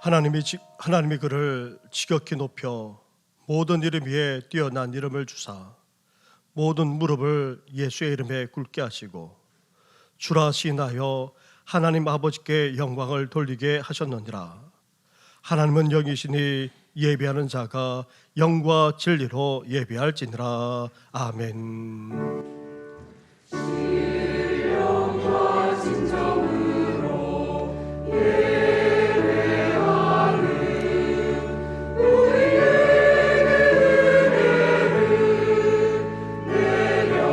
하나님이 그를 지극히 높여 모든 이름 위에 뛰어난 이름을 주사 모든 무릎을 예수의 이름에 꿇게 하시고 주라 시인하여 하나님 아버지께 영광을 돌리게 하셨느니라. 하나님은 영이시니 예배하는 자가 영과 진리로 예배할지니라. 아멘. 신령과 진정으로 예배하는 우리에게 은혜를 내려주소서.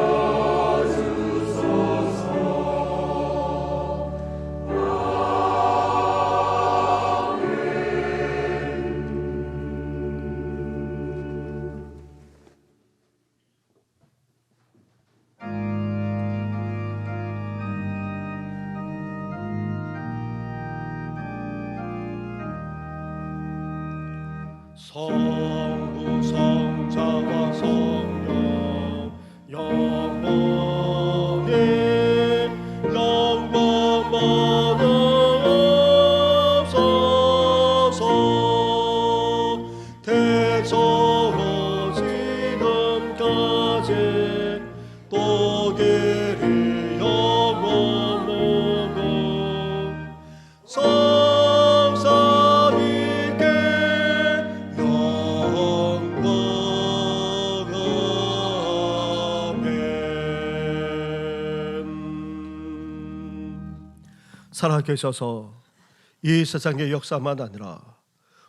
성부 성자와 성령 영원히 영광 받으옵소서. 대처로 지금까지 또 길이 영원하고 성삼위께 영광. 아멘. 살아계셔서 이 세상의 역사만 아니라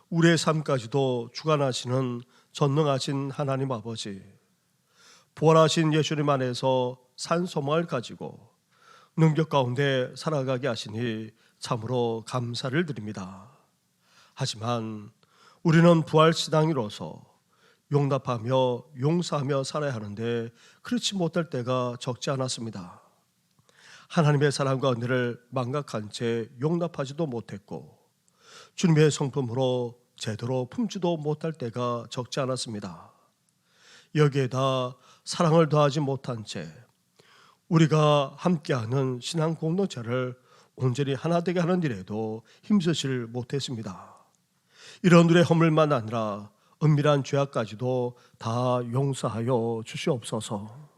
우리의 삶까지도 주관하시는 전능하신 하나님 아버지, 부활하신 예수님 안에서 산소망을 가지고 능력 가운데 살아가게 하시니 참으로 감사를 드립니다. 하지만 우리는 부활신앙이로서 용납하며 용서하며 살아야 하는데 그렇지 못할 때가 적지 않았습니다. 하나님의 사랑과 은혜를 망각한 채 용납하지도 못했고 주님의 성품으로 제대로 품지도 못할 때가 적지 않았습니다. 여기에다 사랑을 더하지 못한 채 우리가 함께하는 신앙 공동체를 온전히 하나 되게 하는 일에도 힘쓰질 못했습니다. 이런 우리의 허물만 아니라 은밀한 죄악까지도 다 용서하여 주시옵소서.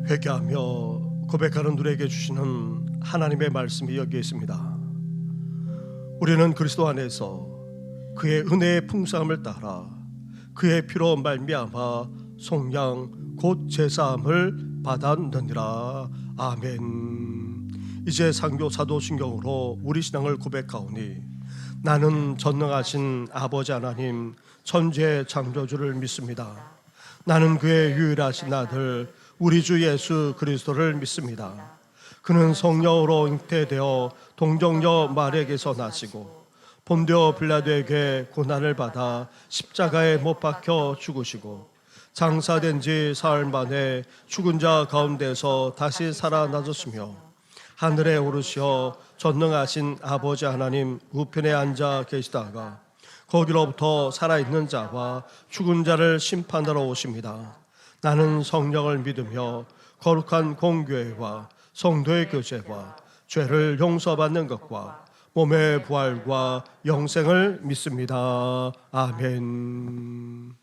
회개하며 고백하는 누구에게 주시는 하나님의 말씀이 여기에 있습니다. 우리는 그리스도 안에서 그의 은혜의 풍성함을 따라 그의 피로 말미암아 속량 곧 제사함을 받았느니라. 아멘. 이제 상교 사도신경으로 우리 신앙을 고백하오니 나는 전능하신 아버지 하나님 천지의 창조주를 믿습니다. 나는 그의 유일하신 아들 우리 주 예수 그리스도를 믿습니다. 그는 성령으로 잉태되어 동정녀 마리아에게서 나시고 본디오 빌라도에게 고난을 받아 십자가에 못 박혀 죽으시고 장사된 지 사흘 만에 죽은 자 가운데서 다시 살아나셨으며 하늘에 오르시어 전능하신 아버지 하나님 우편에 앉아 계시다가 거기로부터 살아있는 자와 죽은 자를 심판하러 오십니다. 나는 성령을 믿으며 거룩한 공교회와 성도의 교제와 죄를 용서받는 것과 몸의 부활과 영생을 믿습니다. 아멘.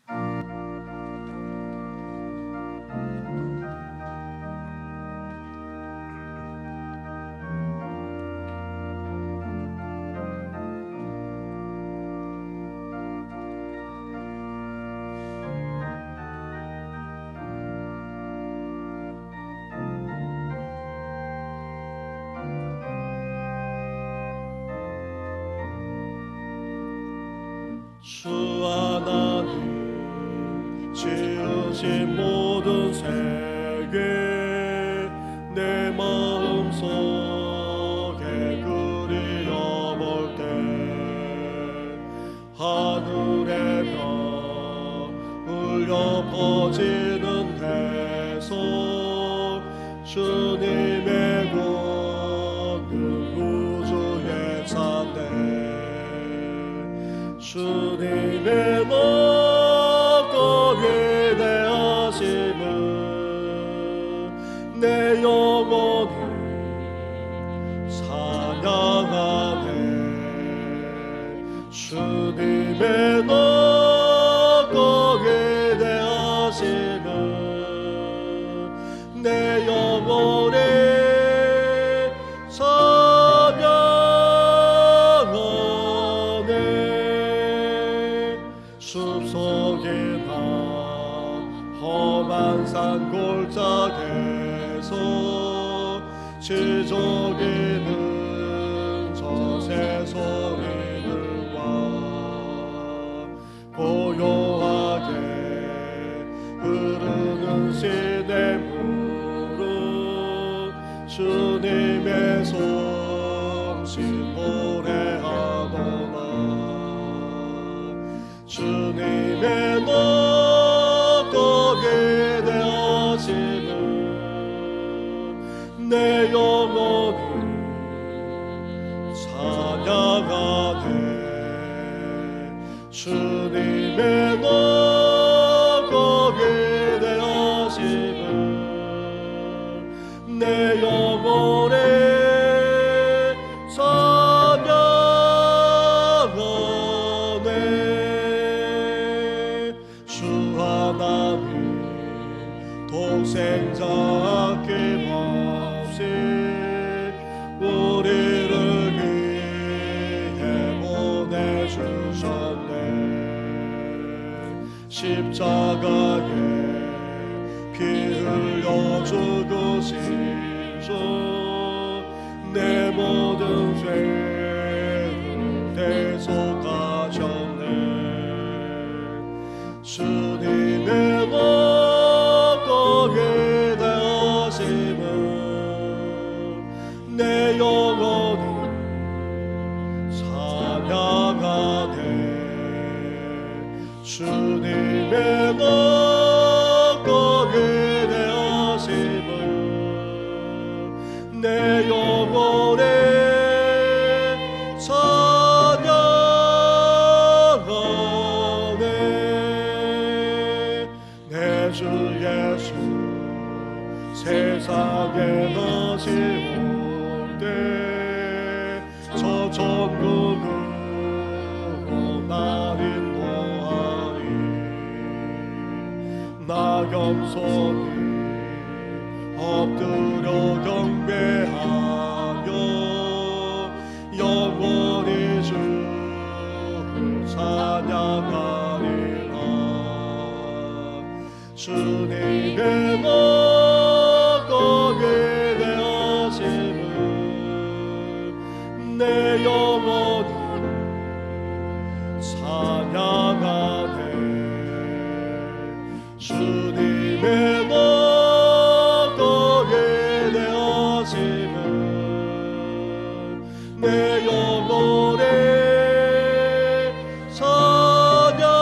주 하나님 주신 모든 세계 내 마음속에 그리워볼 때 하늘의 별 울려 퍼지는 데서 주님의 권능 우주에 찬네 주님의 높고 위대하심을 내 영혼이 찬양하네 주님의 높고 위대하심을 내 영혼이 찬양하네 숲속이나 험한 산 골짜기에서 지저귀는 저 새소리들과 고요하게 흐르는 시냇물은 주님의 성신 노래하도다 주님의 높고 위대하심을 내 영혼이 찬양하네 주님의 높고 위대하심을 내 영혼이 찬양하네 주 하나님 동생자 아낌없이 우리를 위해 보내주셨네 십자가에 피 흘려 죽으신 주 내 모든 죄를 대속하셨네 주님의 높고 위대하심을 내 영혼이 찬양하네 주님의 높고 위대하심을 내 영혼이 찬양하네 내 주 예수 세상에 다시 올 때 저 천국으로 날 인도하리 나 겸손히 엎드려 경배하며 영원히 주를 찬양하리라 주님의 높고 위대하심을 내 영혼이 찬양하네 주님의 높고 위대하심을 내 영혼이 찬양하네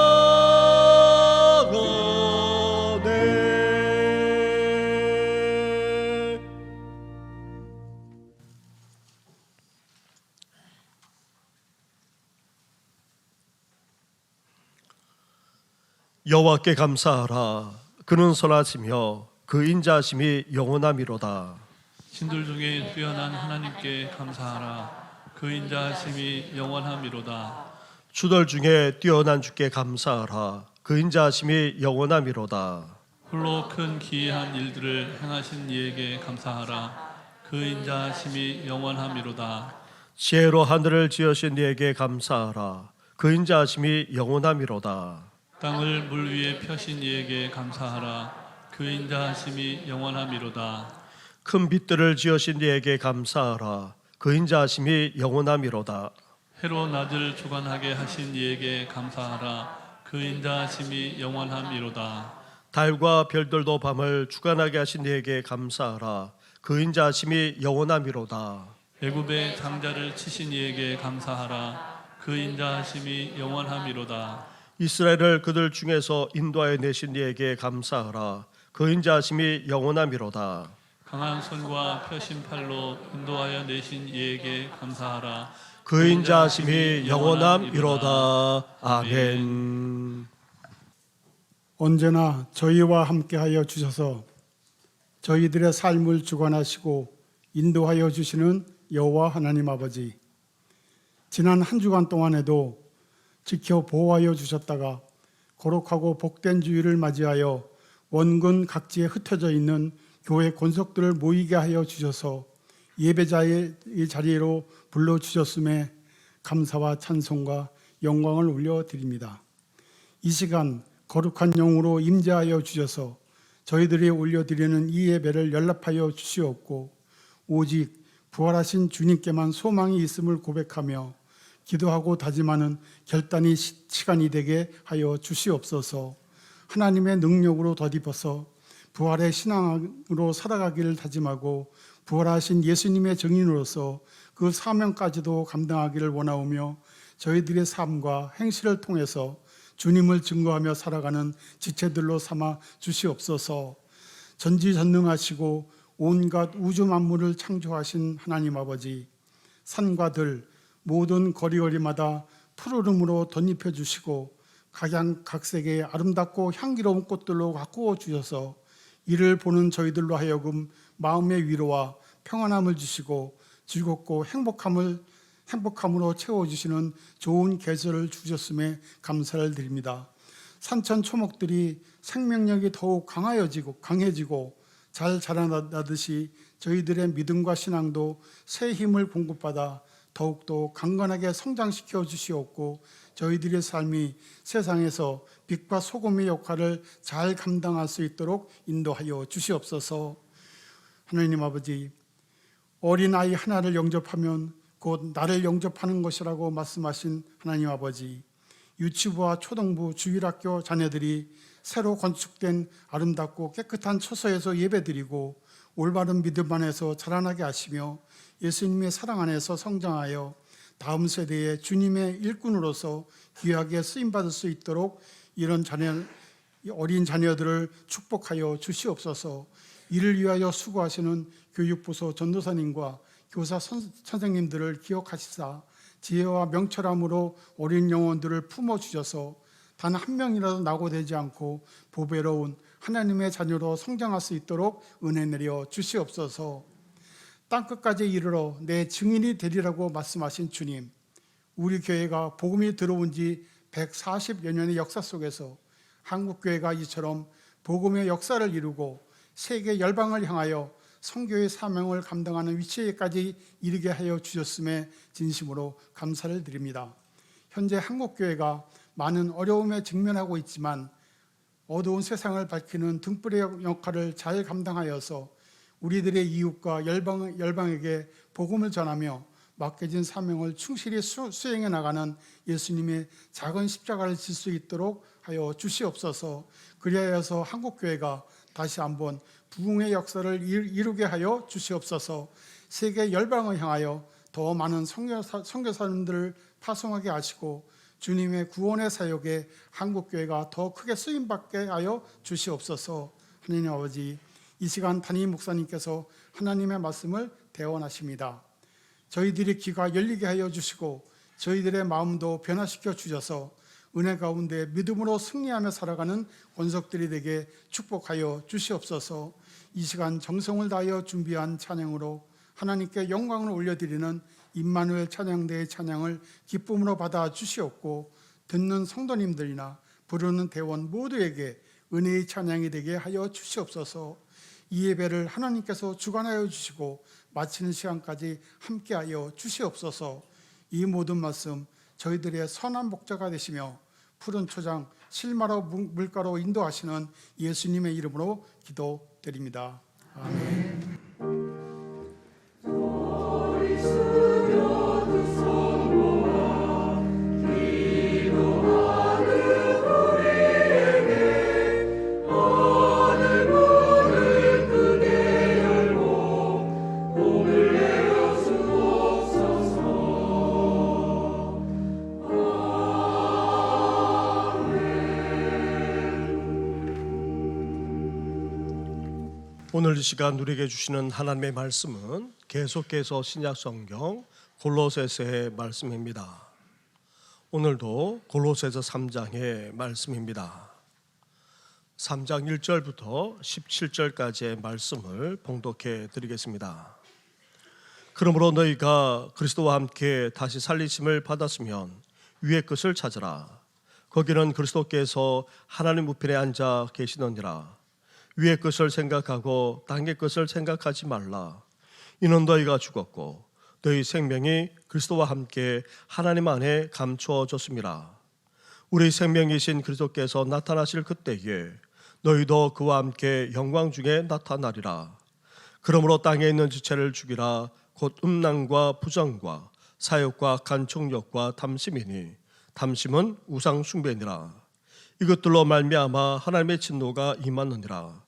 여호와께 감사하라 그는 선하시며 그 인자하심이 영원함이로다 신들 중에 뛰어난 하나님께 감사하라. 그 인자하심이 영원함이로다. 주들 중에 뛰어난 주께 감사하라 그 인자하심이 영원함이로다 홀로 큰 기이한 일들을 행하신 이에게 감사하라. 그 인자하심이 영원함이로다. 지혜로 하늘을 지으신 이에게 감사하라 그 인자하심이 영원함이로다 땅을 물 위에 펴신 이에게 감사하라. 그 인자하심이 영원함이로다. 큰 빛들을 지으신 이에게 감사하라 그 인자하심이 영원함이로다 해로 낮을 주관하게 하신 이에게 감사하라. 그 인자하심이 영원함이로다. 달과 별들도 밤을 주관하게 하신 이에게 감사하라. 그 인자하심이 영원함이로다. 애굽의 장자를 치신 이에게 감사하라. 그 인자하심이 영원함이로다. 이스라엘을 그들 중에서 인도하여 내신 이에게 감사하라. 그 인자하심이 영원함이로다. 강한 손과 펴신 팔로 인도하여 내신 이에게 감사하라. 그 인자하심이 영원함이로다. 아멘. 언제나 저희와 함께하여 주셔서 저희들의 삶을 주관하시고 인도하여 주시는 여호와 하나님 아버지, 지난 한 주간 동안에도 지켜 보호하여 주셨다가 거룩하고 복된 주일을 맞이하여 원군 각지에 흩어져 있는 교회 권속들을 모이게 하여 주셔서 예배자의 자리로 불러주셨음에 감사와 찬송과 영광을 올려드립니다. 이 시간 거룩한 영으로 임재하여 주셔서 저희들이 올려드리는 이 예배를 연락하여 주시옵고 오직 부활하신 주님께만 소망이 있음을 고백하며 기도하고 다짐하는 결단이 시간이 되게 하여 주시옵소서. 하나님의 능력으로 덧입어서 부활의 신앙으로 살아가기를 다짐하고 부활하신 예수님의 증인으로서 그 사명까지도 감당하기를 원하오며 저희들의 삶과 행실을 통해서 주님을 증거하며 살아가는 지체들로 삼아 주시옵소서. 전지전능하시고 온갖 우주 만물을 창조하신 하나님 아버지, 산과 들 모든 거리거리마다 푸르름으로 덧입혀 주시고 각양각색의 아름답고 향기로운 꽃들로 가꾸어 주셔서 이를 보는 저희들로 하여금 마음의 위로와 평안함을 주시고 즐겁고 행복함으로 채워주시는 좋은 계절을 주셨음에 감사를 드립니다. 산천 초목들이 생명력이 더욱 강해지고 잘 자라나듯이 저희들의 믿음과 신앙도 새 힘을 공급받아 더욱더 강건하게 성장시켜 주시옵고 저희들의 삶이 세상에서 빛과 소금의 역할을 잘 감당할 수 있도록 인도하여 주시옵소서. 하나님 아버지, 어린아이 하나를 영접하면 곧 나를 영접하는 것이라고 말씀하신 하나님 아버지, 유치부와 초등부 주일학교 자녀들이 새로 건축된 아름답고 깨끗한 처소에서 예배드리고 올바른 믿음 안에서 자라나게 하시며 예수님의 사랑 안에서 성장하여 다음 세대의 주님의 일꾼으로서 귀하게 쓰임받을 수 있도록 이런 어린 자녀들을 축복하여 주시옵소서. 이를 위하여 수고하시는 교육부서 전도사님과 교사 선생님들을 기억하시사 지혜와 명철함으로 어린 영혼들을 품어주셔서 단 한 명이라도 낙오되지 않고 보배로운 하나님의 자녀로 성장할 수 있도록 은혜 내려 주시옵소서. 땅끝까지 이르러 내 증인이 되리라고 말씀하신 주님, 우리 교회가 복음이 들어온 지 140여 년의 역사 속에서 한국교회가 이처럼 복음의 역사를 이루고 세계 열방을 향하여 선교의 사명을 감당하는 위치에까지 이르게 하여 주셨음에 진심으로 감사를 드립니다. 현재 한국교회가 많은 어려움에 직면하고 있지만 어두운 세상을 밝히는 등불의 역할을 잘 감당하여서 우리들의 이웃과 열방에게 복음을 전하며 맡겨진 사명을 충실히 수행해 나가는 예수님의 작은 십자가를 질 수 있도록 하여 주시옵소서. 그리하여서 한국교회가 다시 한번 부흥의 역사를 이루게 하여 주시옵소서. 세계 열방을 향하여 더 많은 선교사님들을 파송하게 하시고 주님의 구원의 사역에 한국교회가 더 크게 쓰임받게 하여 주시옵소서. 하나님 아버지, 이 시간 담임 목사님께서 하나님의 말씀을 대언하십니다. 저희들의 귀가 열리게 하여 주시고 저희들의 마음도 변화시켜 주셔서 은혜 가운데 믿음으로 승리하며 살아가는 권속들이 되게 축복하여 주시옵소서. 이 시간 정성을 다하여 준비한 찬양으로 하나님께 영광을 올려드리는 임마누엘 찬양대의 찬양을 기쁨으로 받아 주시옵고 듣는 성도님들이나 부르는 대원 모두에게 은혜의 찬양이 되게 하여 주시옵소서. 이 예배를 하나님께서 주관하여 주시고 마치는 시간까지 함께하여 주시옵소서. 이 모든 말씀 저희들의 선한 목자가 되시며 푸른 초장 실마로 물가로 인도하시는 예수님의 이름으로 기도드립니다. 아멘. 기도하는 우리에게 오늘 이 시간 우리에게 주시는 하나님의 말씀은 계속해서 신약성경 골로새서의 말씀입니다. 오늘도 골로새서 3장의 말씀입니다. 3장 1절부터 17절까지의 말씀을 봉독해 드리겠습니다. 그러므로 너희가 그리스도와 함께 다시 살리심을 받았으면 위의 것을 찾으라. 거기는 그리스도께서 하나님 우편에 앉아 계시느니라. 위의 것을 생각하고 땅의 것을 생각하지 말라. 이는 너희가 죽었고 너희 생명이 그리스도와 함께 하나님 안에 감추어졌음이라. 우리 생명이신 그리스도께서 나타나실 그때에 너희도 그와 함께 영광 중에 나타나리라. 그러므로 땅에 있는 지체를 죽이라. 곧 음란과 부정과 사욕과 간청욕과 탐심이니 탐심은 우상 숭배니라. 이것들로 말미암아 하나님의 진노가 임하느니라.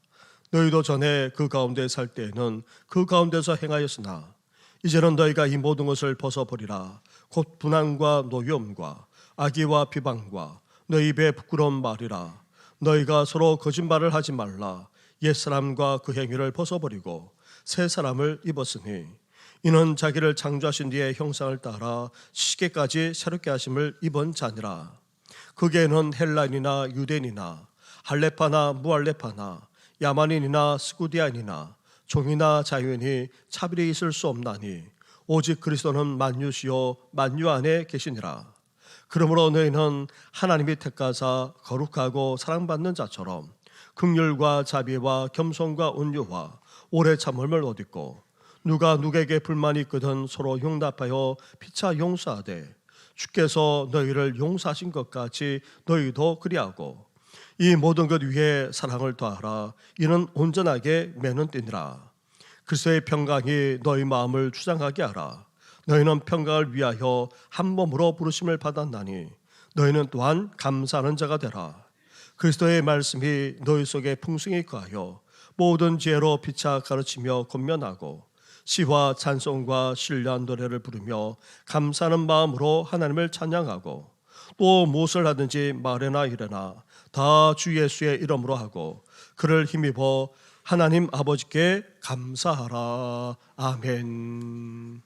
너희도 전에 그 가운데 살 때에는 그 가운데서 행하였으나 이제는 너희가 이 모든 것을 벗어버리라. 곧 분한과 노염과 악의와 비방과 너희 입에 부끄러운 말이라. 너희가 서로 거짓말을 하지 말라. 옛사람과 그 행위를 벗어버리고 새 사람을 입었으니 이는 자기를 창조하신 뒤에 형상을 따라 시계까지 새롭게 하심을 입은 자니라. 그게는 헬라인이나 유대인이나 할레파나 무할레파나 야만인이나 스구디안이나 종이나 자유인이 차별이 있을 수 없나니 오직 그리스도는 만유시요 만유 안에 계시니라. 그러므로 너희는 하나님이 택하사 거룩하고 사랑받는 자처럼 긍휼과 자비와 겸손과 온유와 오래 참음을 얻 있고 누가 누구에게 불만이 있거든 서로 용납하여 피차 용서하되 주께서 너희를 용서하신 것 같이 너희도 그리하고 이 모든 것 위에 사랑을 더하라. 이는 온전하게 매는 띠니라. 그리스도의 평강이 너희 마음을 주장하게 하라. 너희는 평강을 위하여 한 몸으로 부르심을 받았나니 너희는 또한 감사하는 자가 되라. 그리스도의 말씀이 너희 속에 풍성히 거하여 모든 지혜로 피차 가르치며 권면하고 시와 찬송과 신뢰한 노래를 부르며 감사하는 마음으로 하나님을 찬양하고 또 무엇을 하든지 말이나 이래나 다 주 예수의 이름으로 하고 그를 힘입어 하나님 아버지께 감사하라. 아멘.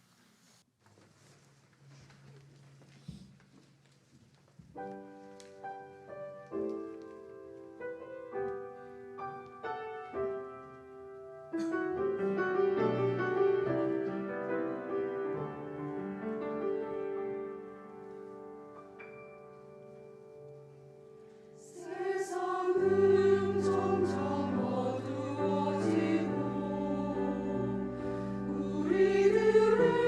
세상은 점점 어두워지고 우리들의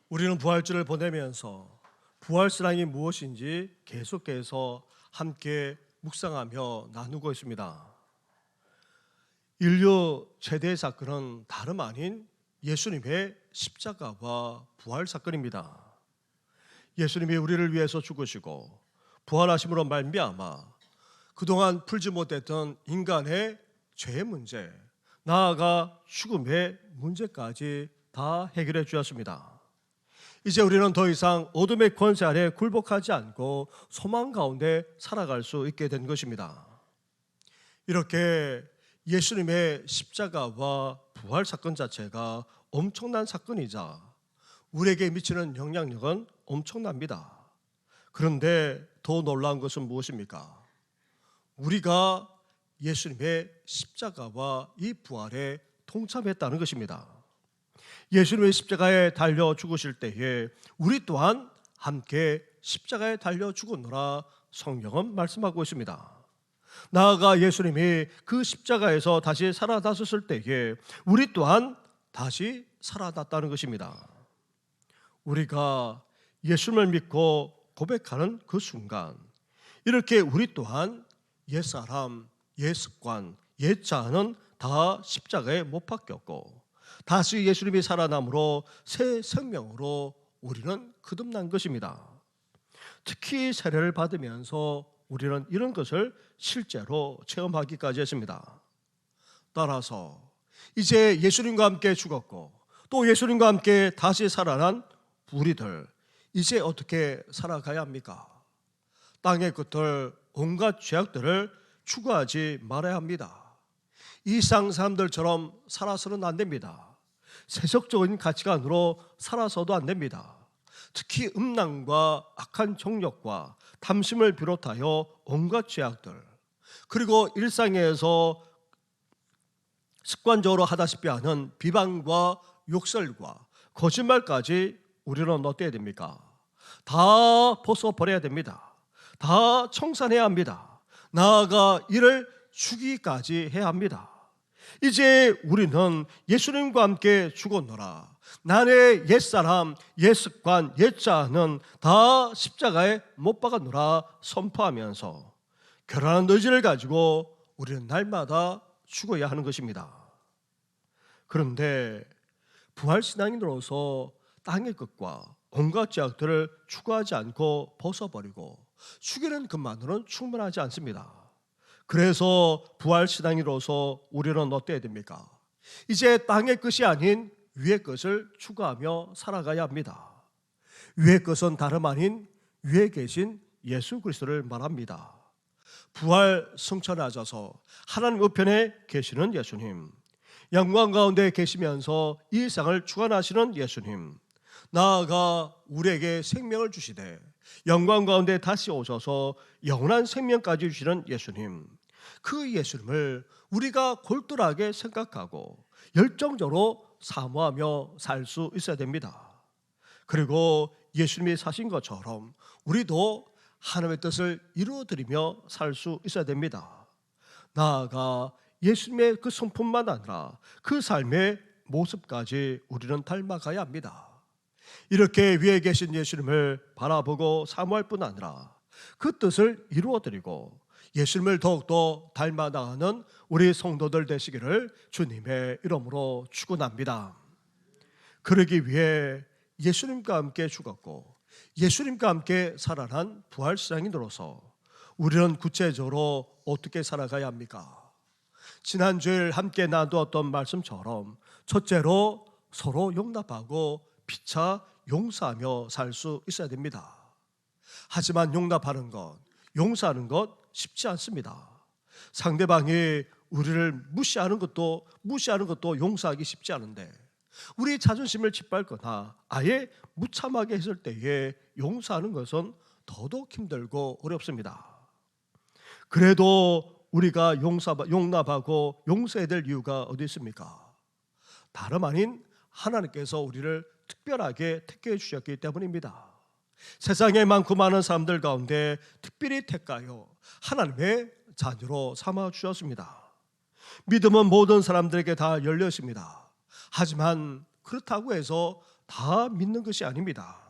우리는 부활주를 보내면서 부활신앙이 무엇인지 계속해서 함께 묵상하며 나누고 있습니다. 인류 최대의 사건은 다름 아닌 예수님의 십자가와 부활 사건입니다. 예수님이 우리를 위해서 죽으시고 부활하심으로 말미암아 그동안 풀지 못했던 인간의 죄의 문제, 나아가 죽음의 문제까지 다 해결해 주었습니다. 이제 우리는 더 이상 어둠의 권세 아래 굴복하지 않고 소망 가운데 살아갈 수 있게 된 것입니다. 이렇게 예수님의 십자가와 부활 사건 자체가 엄청난 사건이자 우리에게 미치는 영향력은 엄청납니다. 그런데 더 놀라운 것은 무엇입니까? 우리가 예수님의 십자가와 이 부활에 동참했다는 것입니다. 예수님의 십자가에 달려 죽으실 때에 우리 또한 함께 십자가에 달려 죽었노라 성경은 말씀하고 있습니다. 나아가 예수님이 그 십자가에서 다시 살아나셨을 때에 우리 또한 다시 살아났다는 것입니다. 우리가 예수님을 믿고 고백하는 그 순간 이렇게 우리 또한 옛사람, 옛습관, 옛자아는 다 십자가에 못 박혔고 다시 예수님이 살아남으로 새 생명으로 우리는 거듭난 것입니다. 특히 세례를 받으면서 우리는 이런 것을 실제로 체험하기까지 했습니다. 따라서 이제 예수님과 함께 죽었고 또 예수님과 함께 다시 살아난 우리들 이제 어떻게 살아가야 합니까? 땅의 끝을 온갖 죄악들을 추구하지 말아야 합니다. 이 세상 사람들처럼 살아서는 안 됩니다. 세속적인 가치관으로 살아서도 안 됩니다. 특히 음란과 악한 정욕과 탐심을 비롯하여 온갖 죄악들 그리고 일상에서 습관적으로 하다시피 하는 비방과 욕설과 거짓말까지 우리는 어때야 됩니까? 다 벗어버려야 됩니다. 다 청산해야 합니다. 나아가 이를 죽이기까지 해야 합니다. 이제 우리는 예수님과 함께 죽었노라. 나의 옛사람, 옛습관, 옛자는 다 십자가에 못 박았노라 선포하면서 결혼한 의지를 가지고 우리는 날마다 죽어야 하는 것입니다. 그런데 부활신앙인으로서 땅의 것과 온갖 죄악들을 추구하지 않고 벗어버리고 죽이는 것만으로는 충분하지 않습니다. 그래서 부활신앙인으로서 우리는 어때야 됩니까? 이제 땅의 것이 아닌 위의 것을 추구하며 살아가야 합니다. 위의 것은 다름 아닌 위에 계신 예수 그리스도를 말합니다. 부활 승천하셔서 하나님 우편에 계시는 예수님, 영광 가운데 계시면서 이 세상을 주관하시는 예수님, 나아가 우리에게 생명을 주시되 영광 가운데 다시 오셔서 영원한 생명까지 주시는 예수님, 그 예수님을 우리가 골똘하게 생각하고 열정적으로 사모하며 살 수 있어야 됩니다. 그리고 예수님이 사신 것처럼 우리도 하나님의 뜻을 이루어드리며 살 수 있어야 됩니다. 나아가 예수님의 그 성품만 아니라 그 삶의 모습까지 우리는 닮아가야 합니다. 이렇게 위에 계신 예수님을 바라보고 사모할 뿐 아니라 그 뜻을 이루어드리고 예수님을 더욱더 닮아 나가는 우리 성도들 되시기를 주님의 이름으로 축원합니다. 그러기 위해 예수님과 함께 죽었고 예수님과 함께 살아난 부활신앙인으로서 우리는 구체적으로 어떻게 살아가야 합니까? 지난주에 함께 나누었던 말씀처럼 첫째로 서로 용납하고 피차 용서하며 살 수 있어야 됩니다. 하지만 용납하는 것, 용서하는 것 쉽지 않습니다. 상대방이 우리를 무시하는 것도 용서하기 쉽지 않은데 우리 자존심을 짓밟거나 아예 무참하게 했을 때에 용서하는 것은 더더욱 힘들고 어렵습니다. 그래도 우리가 용납하고 용서해야 될 이유가 어디 있습니까? 다름 아닌 하나님께서 우리를 특별하게 택해 주셨기 때문입니다. 세상에 많고 많은 사람들 가운데 특별히 택하여 하나님의 자녀로 삼아 주셨습니다. 믿음은 모든 사람들에게 다 열려 있습니다. 하지만 그렇다고 해서 다 믿는 것이 아닙니다.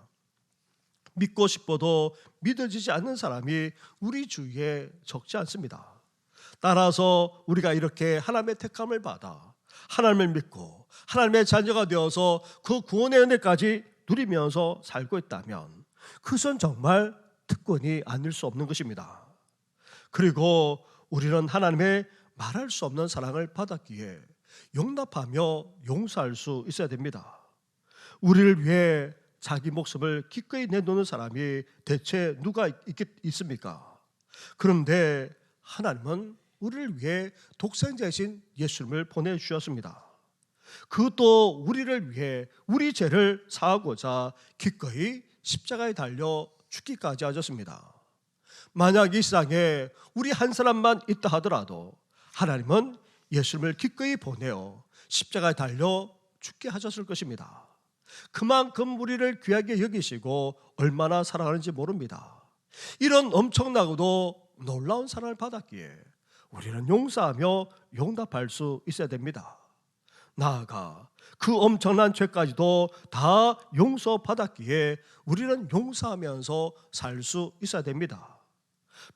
믿고 싶어도 믿어지지 않는 사람이 우리 주위에 적지 않습니다. 따라서 우리가 이렇게 하나님의 택함을 받아 하나님을 믿고 하나님의 자녀가 되어서 그 구원의 은혜까지 누리면서 살고 있다면 그것은 정말 특권이 아닐 수 없는 것입니다. 그리고 우리는 하나님의 말할 수 없는 사랑을 받았기에 용납하며 용서할 수 있어야 됩니다. 우리를 위해 자기 목숨을 기꺼이 내놓는 사람이 대체 누가 있습니까? 그런데 하나님은 우리를 위해 독생자이신 예수님을 보내주셨습니다. 그것도 우리를 위해 우리 죄를 사하고자 기꺼이 십자가에 달려 죽기까지 하셨습니다. 만약 이 세상에 우리 한 사람만 있다 하더라도 하나님은 예수님을 기꺼이 보내어 십자가에 달려 죽게 하셨을 것입니다. 그만큼 우리를 귀하게 여기시고 얼마나 사랑하는지 모릅니다. 이런 엄청나고도 놀라운 사랑을 받았기에 우리는 용서하며 용납할 수 있어야 됩니다. 나아가 그 엄청난 죄까지도 다 용서받았기에 우리는 용서하면서 살 수 있어야 됩니다.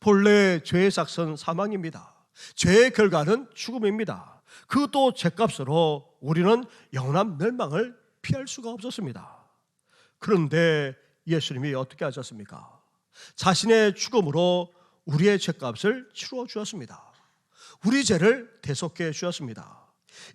본래 죄의 삭은 사망입니다. 죄의 결과는 죽음입니다. 그것도 죄값으로 우리는 영원한 멸망을 피할 수가 없었습니다. 그런데 예수님이 어떻게 하셨습니까? 자신의 죽음으로 우리의 죄값을 치루어 주었습니다. 우리 죄를 대속해 주었습니다.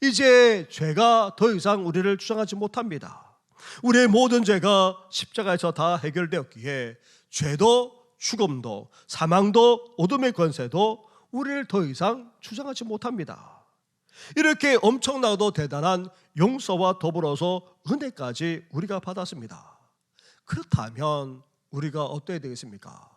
이제 죄가 더 이상 우리를 주장하지 못합니다. 우리의 모든 죄가 십자가에서 다 해결되었기에 죄도 죽음도 사망도 어둠의 권세도 우리를 더 이상 주장하지 못합니다. 이렇게 엄청나도 대단한 용서와 더불어서 은혜까지 우리가 받았습니다. 그렇다면 우리가 어때야 되겠습니까?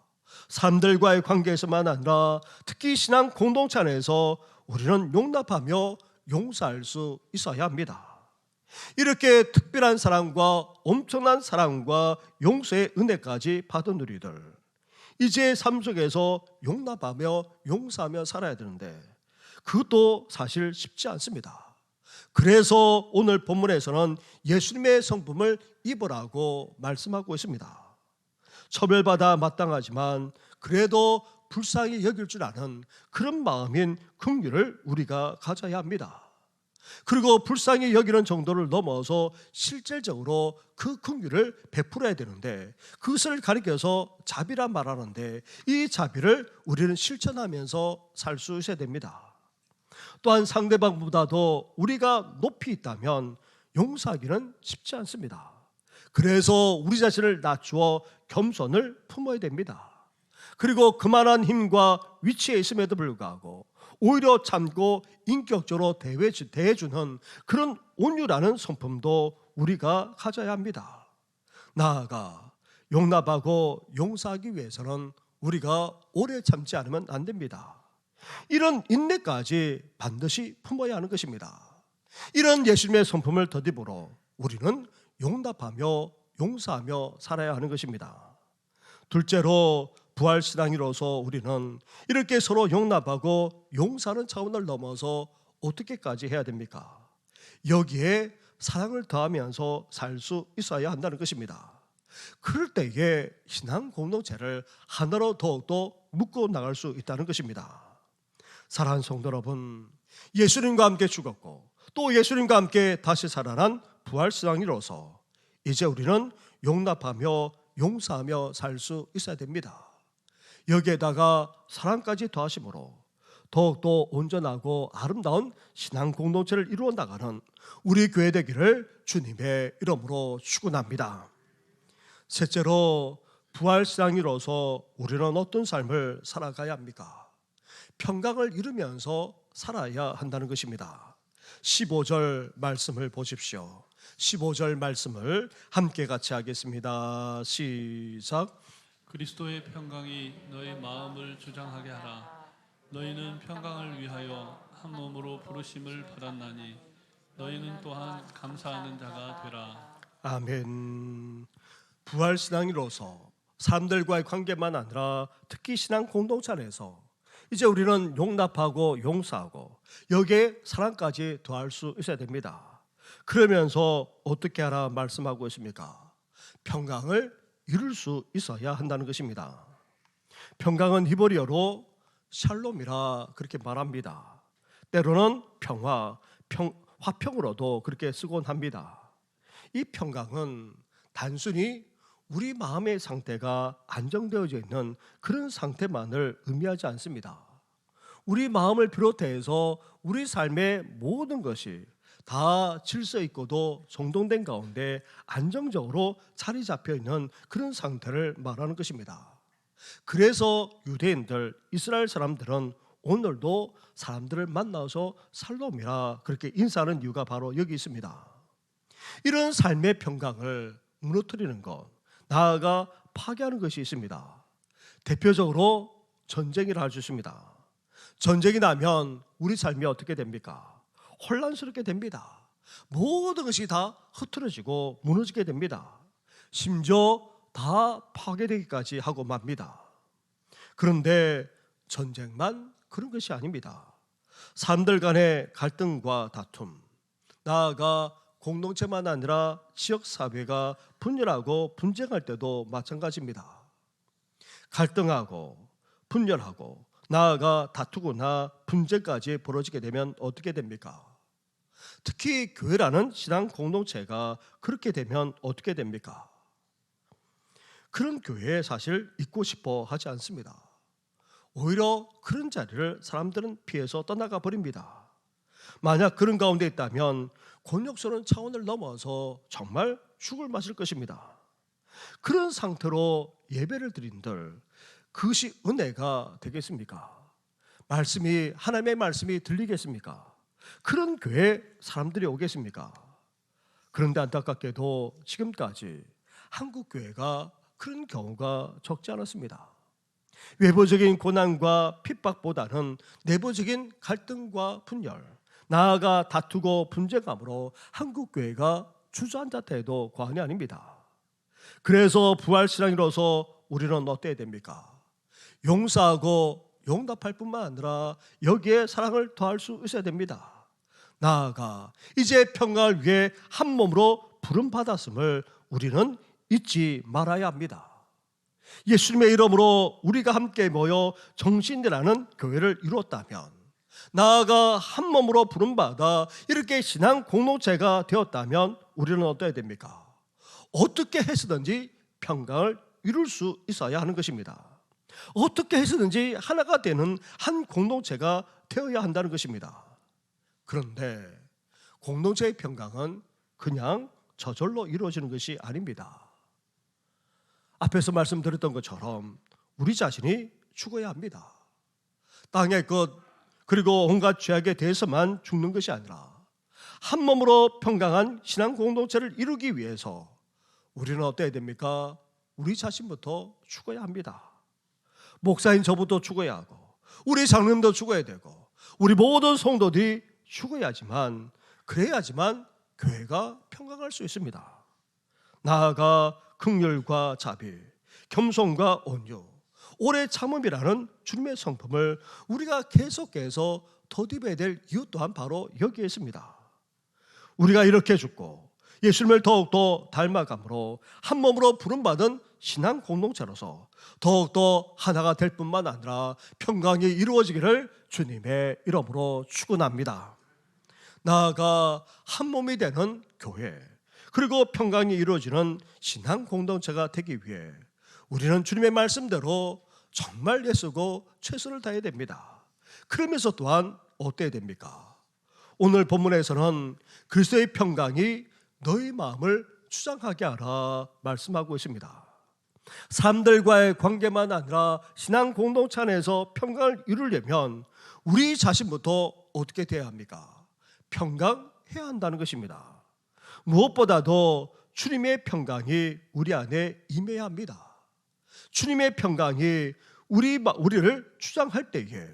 사람들과의 관계에서만 아니라 특히 신앙 공동체 안에서 우리는 용납하며 용서할 수 있어야 합니다. 이렇게 특별한 사랑과 엄청난 사랑과 용서의 은혜까지 받은 우리들, 이제 삶 속에서 용납하며 용서하며 살아야 되는데 그것도 사실 쉽지 않습니다. 그래서 오늘 본문에서는 예수님의 성품을 입으라고 말씀하고 있습니다. 처벌받아 마땅하지만 그래도 불쌍히 여길 줄 아는 그런 마음인 긍휼을 우리가 가져야 합니다. 그리고 불쌍히 여기는 정도를 넘어서 실질적으로 그 긍휼을 베풀어야 되는데 그것을 가리켜서 자비란 말하는데 이 자비를 우리는 실천하면서 살 수 있어야 됩니다. 또한 상대방보다도 우리가 높이 있다면 용서하기는 쉽지 않습니다. 그래서 우리 자신을 낮추어 겸손을 품어야 됩니다. 그리고 그만한 힘과 위치에 있음에도 불구하고 오히려 참고 인격적으로 대해주는 그런 온유라는 성품도 우리가 가져야 합니다. 나아가 용납하고 용서하기 위해서는 우리가 오래 참지 않으면 안 됩니다. 이런 인내까지 반드시 품어야 하는 것입니다. 이런 예수님의 성품을 덧입으로 우리는 용납하며 용서하며 살아야 하는 것입니다. 둘째로 부활신앙이로서 우리는 이렇게 서로 용납하고 용서하는 차원을 넘어서 어떻게까지 해야 됩니까? 여기에 사랑을 더하면서 살 수 있어야 한다는 것입니다. 그럴 때에 신앙 공동체를 하나로 더욱더 묶어 나갈 수 있다는 것입니다. 사랑하는 성도 여러분, 예수님과 함께 죽었고 또 예수님과 함께 다시 살아난 부활신앙이로서 이제 우리는 용납하며 용서하며 살 수 있어야 됩니다. 여기에다가 사랑까지 더하심으로 더욱더 온전하고 아름다운 신앙 공동체를 이루어 나가는 우리 교회 되기를 주님의 이름으로 축원합니다. 셋째로 부활신앙이로서 우리는 어떤 삶을 살아가야 합니까? 평강을 이루면서 살아야 한다는 것입니다. 15절 말씀을 보십시오. 15절 말씀을 함께 같이 하겠습니다. 시작. 그리스도의 평강이 너희 마음을 주장하게 하라. 너희는 평강을 위하여 한 몸으로 부르심을 받았나니 너희는 또한 감사하는 자가 되라. 아멘. 부활신앙이로서 사람들과의 관계만 아니라 특히 신앙 공동체 안에서 이제 우리는 용납하고 용서하고 여기에 사랑까지 더할 수 있어야 됩니다. 그러면서 어떻게 하라 말씀하고 있습니까? 평강을 이룰 수 있어야 한다는 것입니다. 평강은 히브리어로 샬롬이라 그렇게 말합니다. 때로는 평화, 화평으로도 그렇게 쓰곤 합니다. 이 평강은 단순히 우리 마음의 상태가 안정되어져 있는 그런 상태만을 의미하지 않습니다. 우리 마음을 비롯해서 우리 삶의 모든 것이 다 질서 있고도 정돈된 가운데 안정적으로 자리 잡혀 있는 그런 상태를 말하는 것입니다. 그래서 유대인들, 이스라엘 사람들은 오늘도 사람들을 만나서 샬롬이라 그렇게 인사하는 이유가 바로 여기 있습니다. 이런 삶의 평강을 무너뜨리는 것, 나아가 파괴하는 것이 있습니다. 대표적으로 전쟁이라 할 수 있습니다. 전쟁이 나면 우리 삶이 어떻게 됩니까? 혼란스럽게 됩니다. 모든 것이 다 흐트러지고 무너지게 됩니다. 심지어 다 파괴되기까지 하고 맙니다. 그런데 전쟁만 그런 것이 아닙니다. 사람들 간의 갈등과 다툼, 나아가 공동체만 아니라 지역사회가 분열하고 분쟁할 때도 마찬가지입니다. 갈등하고 분열하고 나아가 다투거나 분쟁까지 벌어지게 되면 어떻게 됩니까? 특히 교회라는 신앙 공동체가 그렇게 되면 어떻게 됩니까? 그런 교회에 사실 있고 싶어 하지 않습니다. 오히려 그런 자리를 사람들은 피해서 떠나가 버립니다. 만약 그런 가운데 있다면 곤욕스러운 차원을 넘어서 정말 죽을 맛일 것입니다. 그런 상태로 예배를 드린들 그것이 은혜가 되겠습니까? 하나님의 말씀이 들리겠습니까? 그런 교회에 사람들이 오겠습니까? 그런데 안타깝게도 지금까지 한국 교회가 그런 경우가 적지 않았습니다. 외부적인 고난과 핍박보다는 내부적인 갈등과 분열, 나아가 다투고 분쟁함으로 한국 교회가 주저앉았다 해도 과언이 아닙니다. 그래서 부활신앙이로서 우리는 어때야 됩니까? 용서하고 용납할 뿐만 아니라 여기에 사랑을 더할 수 있어야 됩니다. 나아가 이제 평강을 위해 한 몸으로 부름받았음을 우리는 잊지 말아야 합니다. 예수님의 이름으로 우리가 함께 모여 정신이라는 교회를 이루었다면, 나아가 한 몸으로 부름받아 이렇게 신앙 공동체가 되었다면 우리는 어떠해야 됩니까? 어떻게 해서든지 평강을 이룰 수 있어야 하는 것입니다. 어떻게 해서든지 하나가 되는 한 공동체가 되어야 한다는 것입니다. 그런데 공동체의 평강은 그냥 저절로 이루어지는 것이 아닙니다. 앞에서 말씀드렸던 것처럼 우리 자신이 죽어야 합니다. 땅의 것 그리고 온갖 죄악에 대해서만 죽는 것이 아니라 한 몸으로 평강한 신앙 공동체를 이루기 위해서 우리는 어때야 됩니까? 우리 자신부터 죽어야 합니다. 목사인 저부터 죽어야 하고 우리 장로님도 죽어야 되고 우리 모든 성도들이 죽어야지만, 그래야지만 교회가 평강할 수 있습니다. 나아가 긍휼과 자비, 겸손과 온유, 오래 참음이라는 주님의 성품을 우리가 계속해서 더듬어야 될 이유 또한 바로 여기에 있습니다. 우리가 이렇게 죽고 예수님을 더욱더 닮아감으로 한 몸으로 부름받은 신앙 공동체로서 더욱더 하나가 될 뿐만 아니라 평강이 이루어지기를 주님의 이름으로 축원합니다. 나아가 한 몸이 되는 교회, 그리고 평강이 이루어지는 신앙 공동체가 되기 위해 우리는 주님의 말씀대로 정말 애쓰고 최선을 다해야 됩니다. 그러면서 또한 어때야 됩니까? 오늘 본문에서는 그리스도의 평강이 너희 마음을 추장하게 하라 말씀하고 있습니다. 사람들과의 관계만 아니라 신앙 공동체 안에서 평강을 이루려면 우리 자신부터 어떻게 돼야 합니까? 평강해야 한다는 것입니다. 무엇보다도 주님의 평강이 우리 안에 임해야 합니다. 주님의 평강이 우리를 주장할 때에,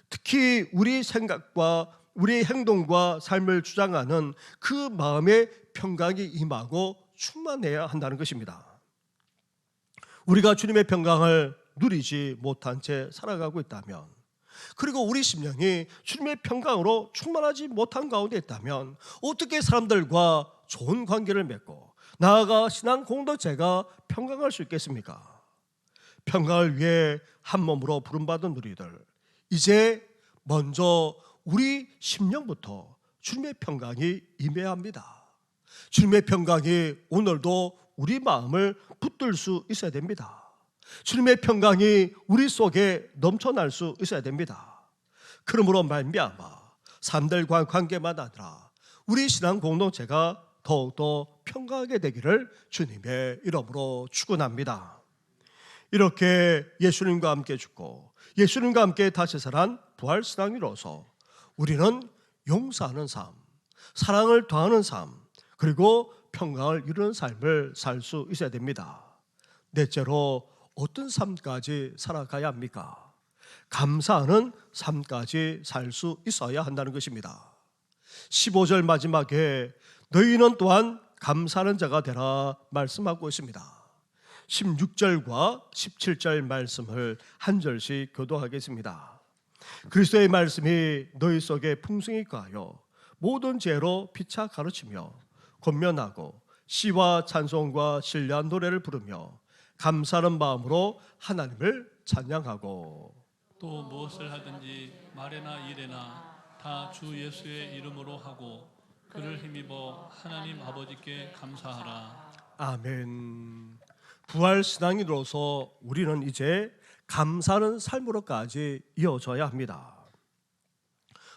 특히 우리 생각과 우리 행동과 삶을 주장하는 그 마음의 평강이 임하고 충만해야 한다는 것입니다. 우리가 주님의 평강을 누리지 못한 채 살아가고 있다면 그리고 우리 심령이 주님의 평강으로 충만하지 못한 가운데 있다면 어떻게 사람들과 좋은 관계를 맺고 나아가 신앙 공동체가 평강할 수 있겠습니까? 평강을 위해 한 몸으로 부름받은 우리들, 이제 먼저 우리 심령부터 주님의 평강이 임해야 합니다. 주님의 평강이 오늘도 우리 마음을 붙들 수 있어야 됩니다. 주님의 평강이 우리 속에 넘쳐날 수 있어야 됩니다. 그러므로 말미암아 사람들과 관계만 아니라 우리 신앙 공동체가 더욱더 평강하게 되기를 주님의 이름으로 축원합니다. 이렇게 예수님과 함께 죽고 예수님과 함께 다시 살아난 부활신앙이로서 우리는 용서하는 삶, 사랑을 더하는 삶, 그리고 평강을 이루는 삶을 살 수 있어야 됩니다. 넷째로 어떤 삶까지 살아가야 합니까? 감사하는 삶까지 살 수 있어야 한다는 것입니다. 15절 마지막에 너희는 또한 감사하는 자가 되라 말씀하고 있습니다. 16절과 17절 말씀을 한 절씩 교도하겠습니다. 그리스도의 말씀이 너희 속에 풍성히 거하여 모든 죄로 피차 가르치며 권면하고 시와 찬송과 신뢰한 노래를 부르며 감사하는 마음으로 하나님을 찬양하고 또 무엇을 하든지 말에나 일에나 다 주 예수의 이름으로 하고 그를 힘입어 하나님 아버지께 감사하라. 아멘. 부활신앙인으로서 우리는 이제 감사하는 삶으로까지 이어져야 합니다.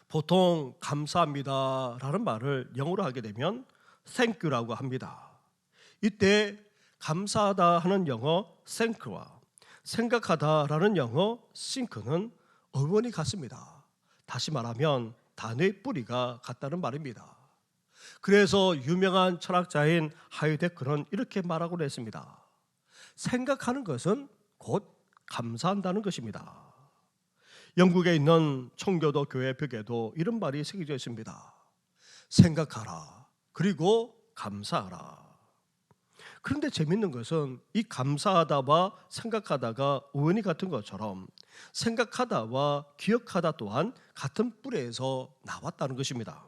보통 감사합니다라는 말을 영어로 하게 되면 thank you라고 합니다. 이때 감사하다 하는 영어 thank와 생각하다라는 영어 think는 어원이 같습니다. 다시 말하면 단어의 뿌리가 같다는 말입니다. 그래서 유명한 철학자인 하이데크는 이렇게 말하고 했습니다. 생각하는 것은 곧 감사한다는 것입니다. 영국에 있는 청교도 교회 벽에도 이런 말이 새겨져 있습니다. 생각하라, 그리고 감사하라. 그런데 재밌는 것은 이 감사하다와 생각하다가 어원이 같은 것처럼 생각하다와 기억하다 또한 같은 뿌리에서 나왔다는 것입니다.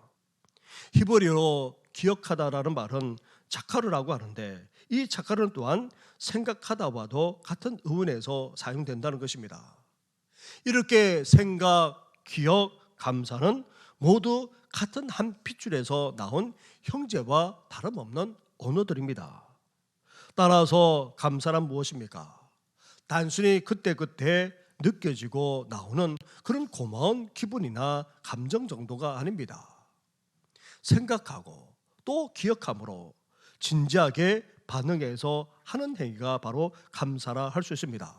히브리어로 기억하다라는 말은 자카르라고 하는데 이 자카르는 또한 생각하다와도 같은 어원에서 사용된다는 것입니다. 이렇게 생각, 기억, 감사는 모두 같은 한 핏줄에서 나온 형제와 다름없는 언어들입니다. 따라서 감사란 무엇입니까? 단순히 그때그때 느껴지고 나오는 그런 고마운 기분이나 감정 정도가 아닙니다. 생각하고 또 기억함으로 진지하게 반응해서 하는 행위가 바로 감사라 할 수 있습니다.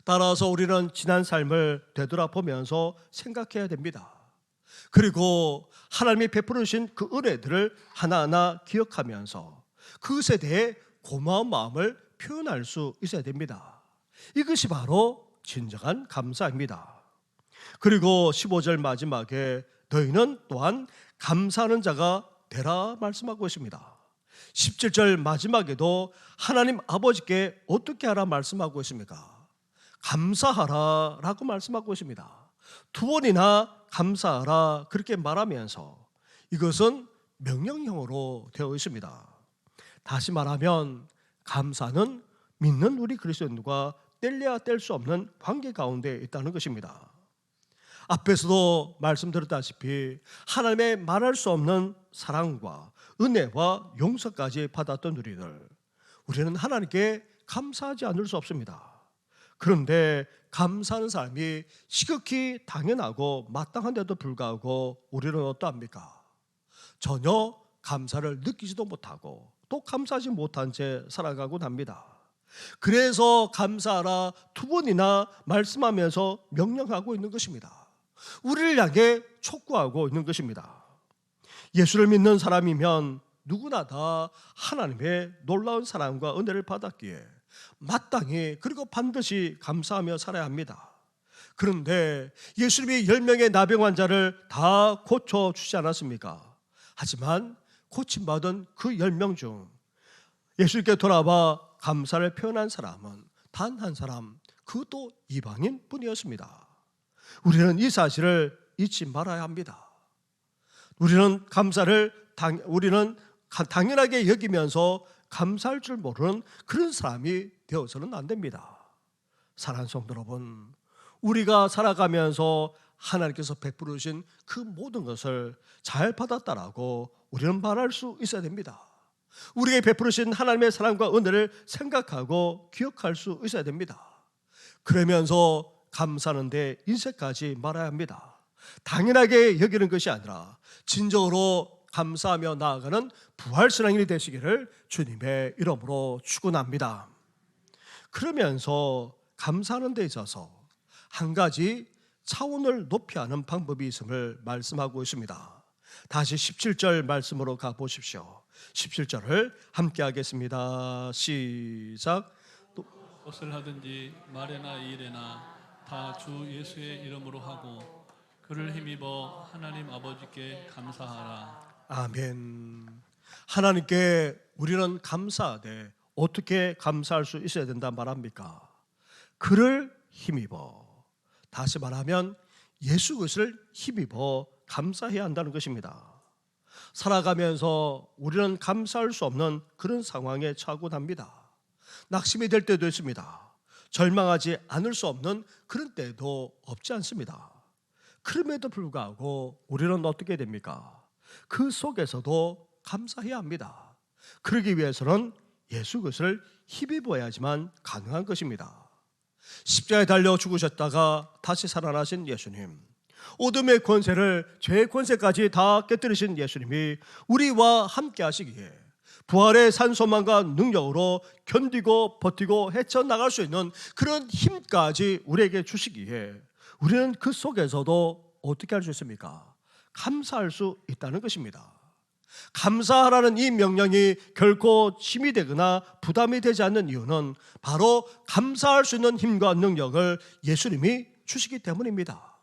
따라서 우리는 지난 삶을 되돌아보면서 생각해야 됩니다. 그리고 하나님이 베풀어 주신 그 은혜들을 하나하나 기억하면서 그것에 대해 고마운 마음을 표현할 수 있어야 됩니다. 이것이 바로 진정한 감사입니다. 그리고 15절 마지막에 너희는 또한 감사하는 자가 되라 말씀하고 있습니다. 17절 마지막에도 하나님 아버지께 어떻게 하라 말씀하고 있습니까? 감사하라 라고 말씀하고 있습니다. 두 번이나 감사하라 그렇게 말하면서 이것은 명령형으로 되어 있습니다. 다시 말하면 감사는 믿는 우리 그리스도인과 뗄래야 뗄 수 없는 관계 가운데 있다는 것입니다. 앞에서도 말씀드렸다시피 하나님의 말할 수 없는 사랑과 은혜와 용서까지 받았던 우리는 하나님께 감사하지 않을 수 없습니다. 그런데 감사하는 사람이 시극히 당연하고 마땅한데도 불구하고 우리는 어떠합니까? 전혀 감사를 느끼지도 못하고 또 감사하지 못한 채 살아가곤 합니다. 그래서 감사하라 두 번이나 말씀하면서 명령하고 있는 것입니다. 우리를 향해 촉구하고 있는 것입니다. 예수를 믿는 사람이면 누구나 다 하나님의 놀라운 사랑과 은혜를 받았기에 마땅히 그리고 반드시 감사하며 살아야 합니다. 그런데 예수님이 10명의 나병 환자를 다 고쳐주지 않았습니까? 하지만 고침받은 그 10명 중 예수님께 돌아와 감사를 표현한 사람은 단 한 사람, 그것도 이방인 뿐이었습니다. 우리는 이 사실을 잊지 말아야 합니다. 우리는 우리는 당연하게 여기면서 감사할 줄 모르는 그런 사람이 되어서는 안 됩니다. 사랑하는 성도 여러분, 우리가 살아가면서 하나님께서 베풀으신 그 모든 것을 잘 받았다라고 우리는 말할 수 있어야 됩니다. 우리에게 베풀으신 하나님의 사랑과 은혜를 생각하고 기억할 수 있어야 됩니다. 그러면서 감사하는데 인색하지 말아야 합니다. 당연하게 여기는 것이 아니라 진정으로 감사하며 나아가는 부활신앙인이 되시기를 주님의 이름으로 축원합니다. 그러면서 감사하는 데 있어서 한 가지 차원을 높이 하는 방법이 있음을 말씀하고 있습니다. 다시 17절 말씀으로 가보십시오. 17절을 함께 하겠습니다. 시작. 무엇을 하든지 말에나 일에나 다 주 예수의 이름으로 하고 그를 힘입어 하나님 아버지께 감사하라. 아멘. 하나님께 우리는 감사하되 어떻게 감사할 수 있어야 된다 말합니까? 그를 힘입어. 다시 말하면 예수 그리스도를 힘입어 감사해야 한다는 것입니다. 살아가면서 우리는 감사할 수 없는 그런 상황에 처하곤 합니다. 낙심이 될 때도 있습니다. 절망하지 않을 수 없는 그런 때도 없지 않습니다. 그럼에도 불구하고 우리는 어떻게 됩니까? 그 속에서도 감사해야 합니다. 그러기 위해서는 예수 그리스도를 힘입어야지만 가능한 것입니다. 십자가에 달려 죽으셨다가 다시 살아나신 예수님, 어둠의 권세를 죄의 권세까지 다 깨뜨리신 예수님이 우리와 함께 하시기에 부활의 산소망과 능력으로 견디고 버티고 헤쳐나갈 수 있는 그런 힘까지 우리에게 주시기에 우리는 그 속에서도 어떻게 할 수 있습니까? 감사할 수 있다는 것입니다. 감사하라는 이 명령이 결코 힘이 되거나 부담이 되지 않는 이유는 바로 감사할 수 있는 힘과 능력을 예수님이 주시기 때문입니다.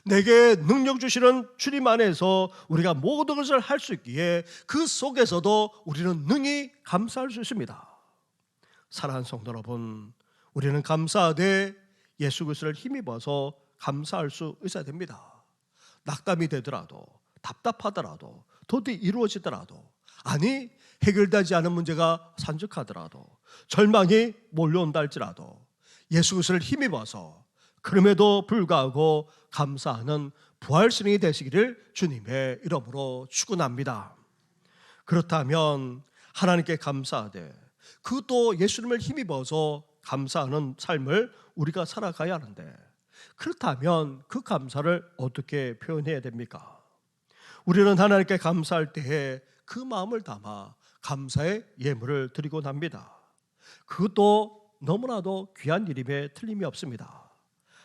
내게 능력 주시는 주님 안에서 우리가 모든 것을 할 수 있기에 그 속에서도 우리는 능히 감사할 수 있습니다. 사랑하는 성도 여러분, 우리는 감사하되 예수 그리스도를 힘입어서 감사할 수 있어야 됩니다. 낙담이 되더라도, 답답하더라도, 도저히 이루어지더라도, 아니 해결되지 않은 문제가 산적하더라도, 절망이 몰려온다 할지라도 예수 그리스도를 힘입어서 그럼에도 불구하고 감사하는 부활신앙이 되시기를 주님의 이름으로 축원합니다. 그렇다면 하나님께 감사하되 그것도 예수님을 힘입어서 감사하는 삶을 우리가 살아가야 하는데, 그렇다면 그 감사를 어떻게 표현해야 됩니까? 우리는 하나님께 감사할 때에 그 마음을 담아 감사의 예물을 드리곤 합니다. 그것도 너무나도 귀한 일임에 틀림이 없습니다.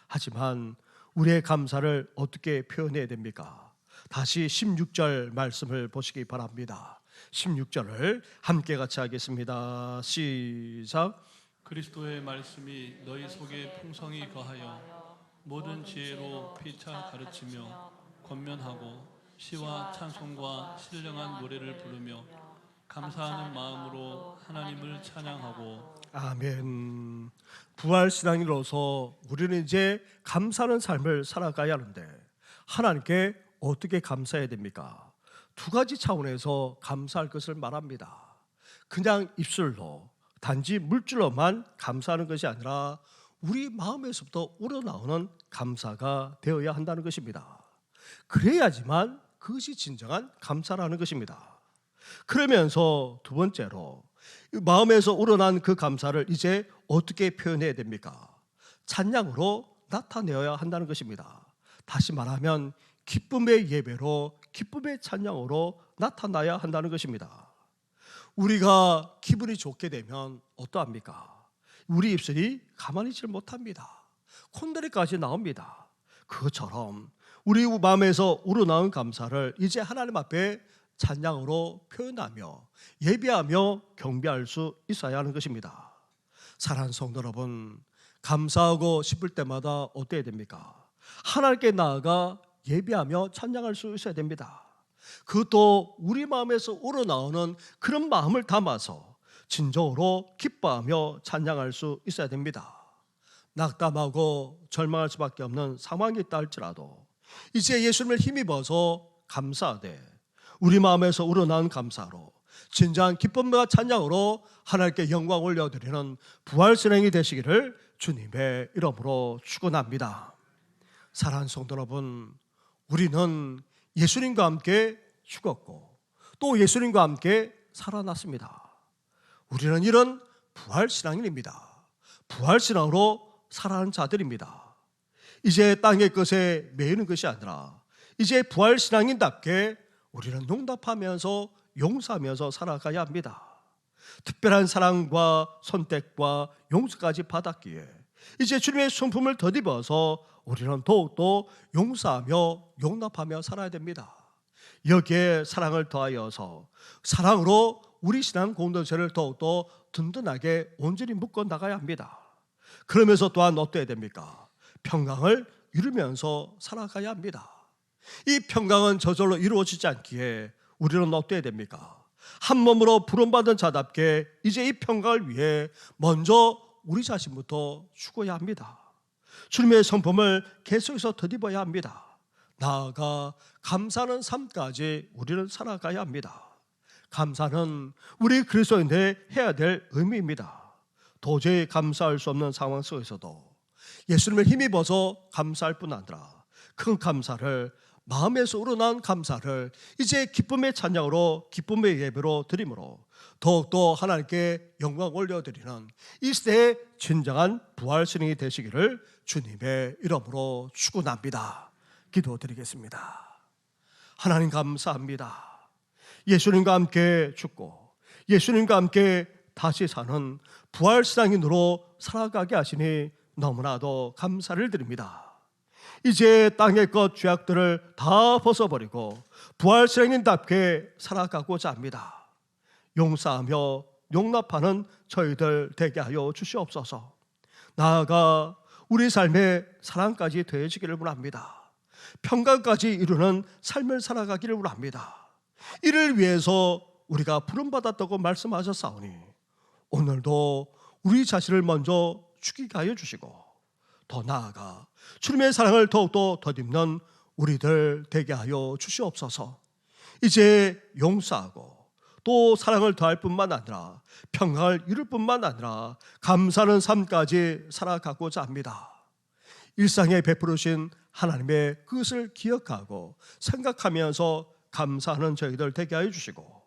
하지만 우리의 감사를 어떻게 표현해야 됩니까? 다시 16절 말씀을 보시기 바랍니다. 16절을 함께 같이 하겠습니다. 시작. 그리스도의 말씀이 너희 속에 풍성히 거하여 모든 지혜로 피차 가르치며 권면하고 시와 찬송과 신령한 노래를 부르며 감사하는 마음으로 하나님을 찬양하고. 아멘. 부활신앙인으로서 우리는 이제 감사하는 삶을 살아가야 하는데 하나님께 어떻게 감사해야 됩니까? 두 가지 차원에서 감사할 것을 말합니다. 그냥 입술로, 단지 물질로만 감사하는 것이 아니라 우리 마음에서부터 우러나오는 감사가 되어야 한다는 것입니다. 그래야지만 그것이 진정한 감사라는 것입니다. 그러면서 두 번째로 마음에서 우러난 그 감사를 이제 어떻게 표현해야 됩니까? 찬양으로 나타내어야 한다는 것입니다. 다시 말하면 기쁨의 예배로, 기쁨의 찬양으로 나타나야 한다는 것입니다. 우리가 기분이 좋게 되면 어떠합니까? 우리 입술이 가만히 있지 못합니다. 콧노래까지 나옵니다. 그것처럼 우리 마음에서 우러나온 감사를 이제 하나님 앞에 찬양으로 표현하며 예배하며 경배할 수 있어야 하는 것입니다. 사랑하는 성도 여러분, 감사하고 싶을 때마다 어때야 됩니까? 하나님께 나아가 예배하며 찬양할 수 있어야 됩니다. 그것도 우리 마음에서 우러나오는 그런 마음을 담아서 진정으로 기뻐하며 찬양할 수 있어야 됩니다. 낙담하고 절망할 수밖에 없는 상황이 있다 할지라도 이제 예수님을 힘입어서 감사하되 우리 마음에서 우러나온 감사로 진정한 기쁨과 찬양으로 하나님께 영광 올려드리는 부활신앙이 되시기를 주님의 이름으로 축원합니다. 사랑하는 성도 여러분, 우리는 예수님과 함께 죽었고 또 예수님과 함께 살아났습니다. 우리는 이런 부활신앙인입니다. 부활신앙으로 살아가는 자들입니다. 이제 땅의 것에 매이는 것이 아니라 이제 부활신앙인답게 우리는 용납하면서 용서하면서 살아가야 합니다. 특별한 사랑과 선택과 용서까지 받았기에 이제 주님의 성품을 덧입어서 우리는 더욱더 용서하며 용납하며 살아야 됩니다. 여기에 사랑을 더하여서 사랑으로 우리 신앙 공동체를 더욱더 든든하게 온전히 묶어 나가야 합니다. 그러면서 또한 어때야 됩니까? 평강을 이루면서 살아가야 합니다. 이 평강은 저절로 이루어지지 않기에 우리는 어때야 됩니까? 한 몸으로 부름받은 자답게 이제 이 평강을 위해 먼저 우리 자신부터 죽어야 합니다. 주님의 성품을 계속해서 덧입어야 합니다. 나아가 감사하는 삶까지 우리는 살아가야 합니다. 감사는 우리 그리스도인들이 해야 될 의무입니다. 도저히 감사할 수 없는 상황 속에서도 예수님을 힘입어서 감사할 뿐 아니라 큰 감사를 마음에서 우러난 감사를 이제 기쁨의 찬양으로 기쁨의 예배로 드림으로 더욱더 하나님께 영광 올려드리는 이 시대의 진정한 부활신앙이 되시기를 주님의 이름으로 축원합니다. 기도드리겠습니다. 하나님 감사합니다. 예수님과 함께 죽고 예수님과 함께 다시 사는 부활신앙인으로 살아가게 하시니 너무나도 감사를 드립니다. 이제 땅의 것 죄악들을 다 벗어버리고 부활신앙인답게 살아가고자 합니다. 용서하며 용납하는 저희들 되게 하여 주시옵소서. 나아가 우리 삶에 사랑까지 더해지기를 원합니다. 평강까지 이루는 삶을 살아가기를 원합니다. 이를 위해서 우리가 부름받았다고 말씀하셨사오니 오늘도 우리 자신을 먼저 죽이게 하여 주시고 더 나아가 주님의 사랑을 더욱더 덧입는 우리들 되게 하여 주시옵소서. 이제 용서하고 또 사랑을 더할 뿐만 아니라 평강을 이룰 뿐만 아니라 감사하는 삶까지 살아가고자 합니다. 일상에 베푸르신 하나님의 그것을 기억하고 생각하면서 감사하는 저희들 되게 하여 주시고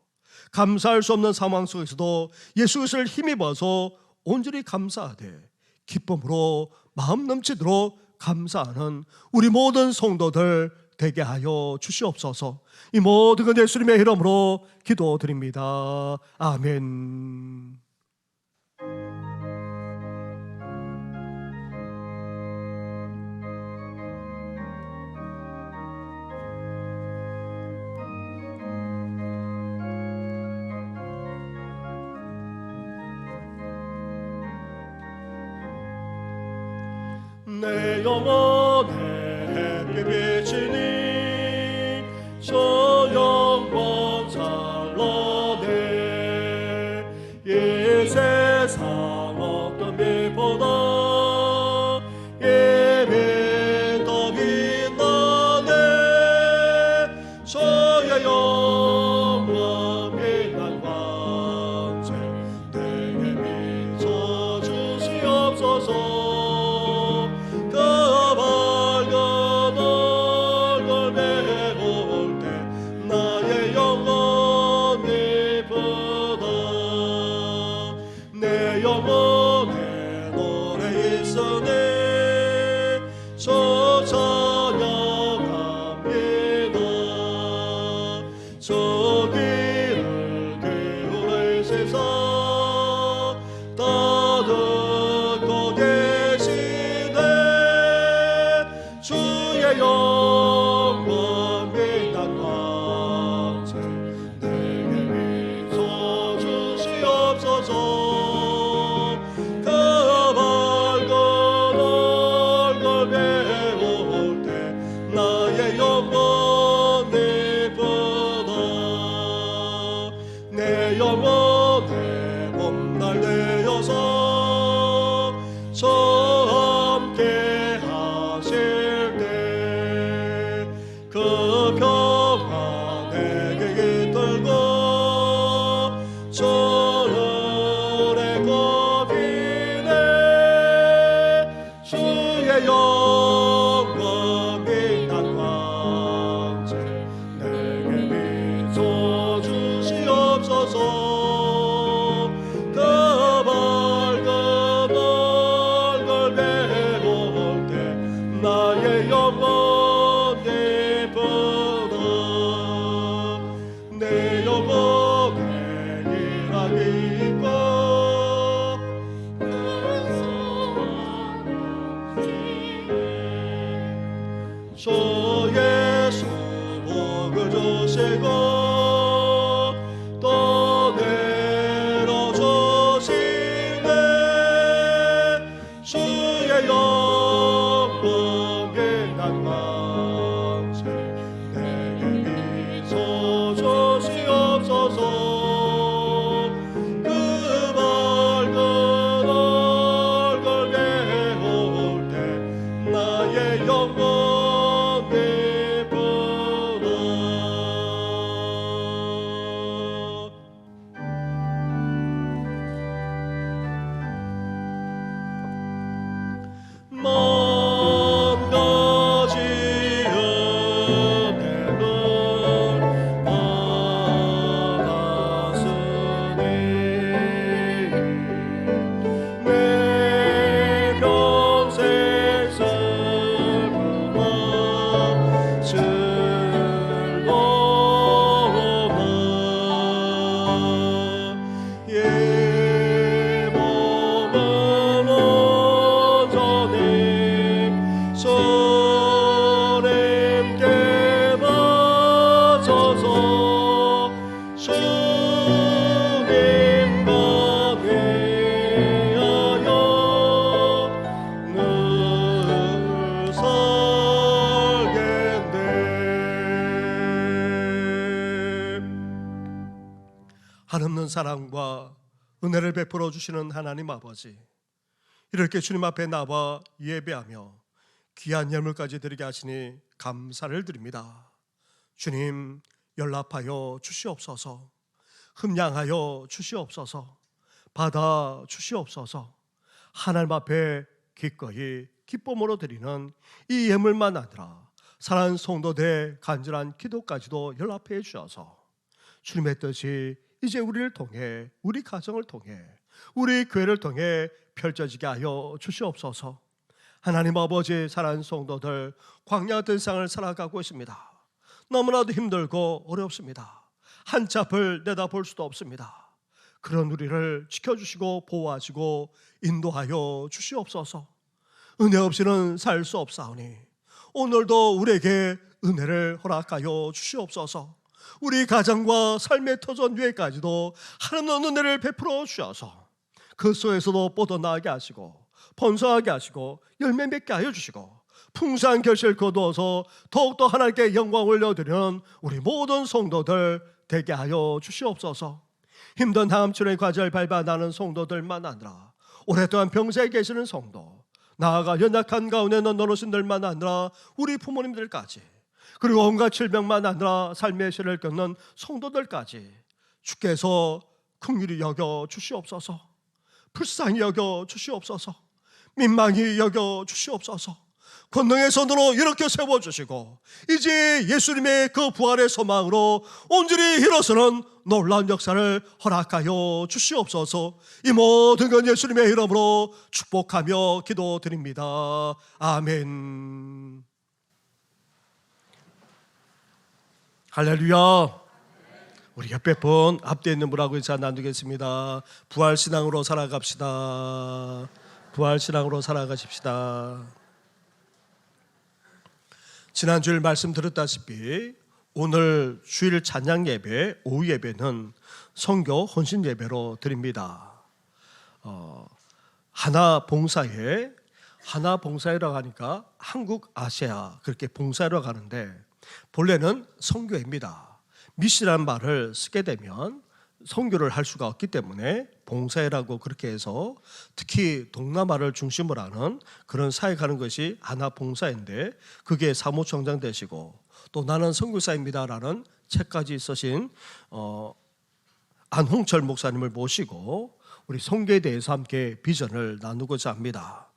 감사할 수 없는 상황 속에서도 예수 그리스도를 힘입어서 온전히 감사하되 기쁨으로 마음 넘치도록 감사하는 우리 모든 성도들 되게 하여 주시옵소서. 이 모든 것 예수님의 이름으로 기도드립니다. 아멘. 내 영혼에 햇빛 비치니 저 영광 찬란해. 이 세상 어떤 빛보다 이 빛 더 빛나네. 저의 영광 빛난 광채 내게 비춰 주시옵소서. 주시옵소서. 사랑과 은혜를 베풀어 주시는 하나님 아버지, 이렇게 주님 앞에 나와 예배하며 귀한 예물까지 드리게 하시니 감사를 드립니다. 주님, 연락하여 주시옵소서. 흠양하여 주시옵소서. 받아 주시옵소서. 하나님 앞에 기꺼이 기쁨으로 드리는 이 예물만 아니라 사랑하는 성도들의 간절한 기도까지도 연락해 주셔서 주님의 뜻이 이제 우리를 통해, 우리 가정을 통해, 우리 교회를 통해 펼쳐지게 하여 주시옵소서. 하나님 아버지, 사랑하는 성도들 광야 같은 세상을 살아가고 있습니다. 너무나도 힘들고 어렵습니다. 한치 앞을 내다볼 수도 없습니다. 그런 우리를 지켜주시고 보호하시고 인도하여 주시옵소서. 은혜 없이는 살 수 없사오니 오늘도 우리에게 은혜를 허락하여 주시옵소서. 우리 가정과 삶의 터전 위에까지도 하나님의 은혜를 베풀어 주셔서 그 속에서도 뻗어나가게 하시고 번성하게 하시고 열매 맺게 하여 주시고 풍성한 결실을 거두어서 더욱더 하나님께 영광 올려드리는 우리 모든 성도들 되게 하여 주시옵소서. 힘든 다음철의 과제를 밟아 나는 성도들만 아니라 오랫동안 병세에 계시는 성도, 나아가 연약한 가운데 있는 어르신들만 아니라 우리 부모님들까지, 그리고 온갖 질병만 아니라 삶의 시를 겪는 성도들까지 주께서 긍휼히 여겨 주시옵소서. 불쌍히 여겨 주시옵소서. 민망히 여겨 주시옵소서. 권능의 손으로 이렇게 세워주시고 이제 예수님의 그 부활의 소망으로 온전히 일어서는 놀라운 역사를 허락하여 주시옵소서. 이 모든 건 예수님의 이름으로 축복하며 기도드립니다. 아멘. 할렐루야. 우리 옆에 분, 앞뒤에 있는 분하고 인사 나누겠습니다. 부활신앙으로 살아갑시다. 부활신앙으로 살아가십시다. 지난주일 말씀 들었다시피 오늘 주일 찬양 예배, 오후 예배는 선교 헌신 예배로 드립니다. 하나 봉사회라고 하니까 한국 아시아 그렇게 봉사회라고 하는데 본래는 선교회입니다. 미시라는 말을 쓰게 되면 선교를 할 수가 없기 때문에 봉사회라고 그렇게 해서 특히 동남아를 중심으로 하는 그런 사역하는 것이 하나 봉사인데 그게 사무총장 되시고 또 나는 선교사입니다라는 책까지 쓰신 안홍철 목사님을 모시고 우리 선교에 대해서 함께 비전을 나누고자 합니다.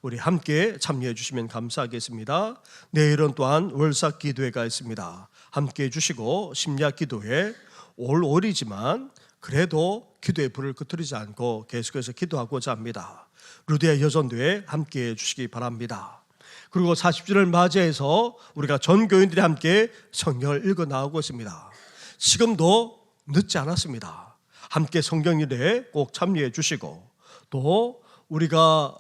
우리 함께 참여해 주시면 감사하겠습니다. 내일은 또한 월삭 기도회가 있습니다. 함께 해주시고 심야 기도회 올 5일이지만 그래도 기도의 불을 끄트리지 않고 계속해서 기도하고자 합니다. 루디아 여전도에 함께해 주시기 바랍니다. 그리고 40주를 맞이해서 우리가 전 교인들이 함께 성경을 읽어 나오고 있습니다. 지금도 늦지 않았습니다. 함께 성경일에 꼭 참여해 주시고 또 우리가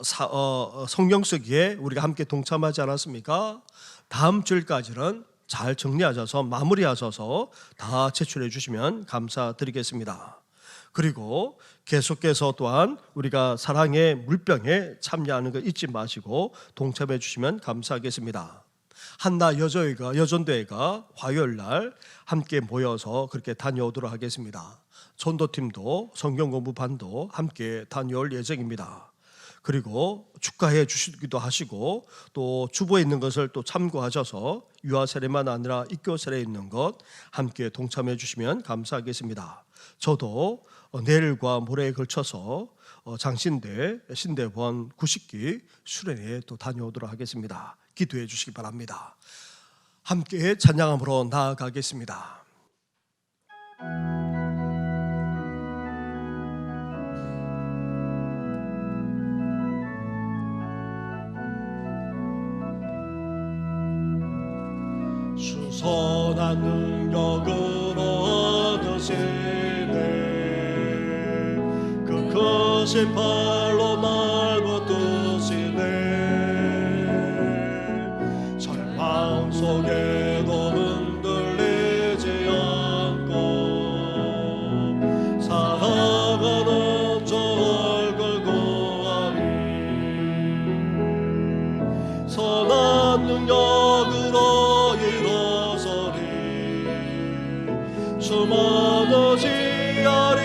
성경 쓰기에 우리가 함께 동참하지 않았습니까? 다음 주일까지는 잘 정리하셔서 마무리하셔서 다 제출해 주시면 감사드리겠습니다. 그리고 계속해서 또한 우리가 사랑의 물병에 참여하는 거 잊지 마시고 동참해 주시면 감사하겠습니다. 한나 여전도회가 화요일 날 함께 모여서 그렇게 다녀오도록 하겠습니다. 전도팀도 성경공부반도 함께 다녀올 예정입니다. 그리고 축하해 주시기도 하시고 또 주보에 있는 것을 또 참고하셔서 유아 세례만 아니라 입교 세례에 있는 것 함께 동참해 주시면 감사하겠습니다. 저도 내일과 모레에 걸쳐서 장신대 신대원 90기 수련회에 또 다녀오도록 하겠습니다. 기도해 주시기 바랍니다. 함께 찬양함으로 나아가겠습니다. 선한 능력으로 얻으시네 그 크신 팔로 날 붙드시네 절망 속에도 흔들리지 않고 살아가는 저 얼굴 고하니 선한 능력으로 수많은 지하리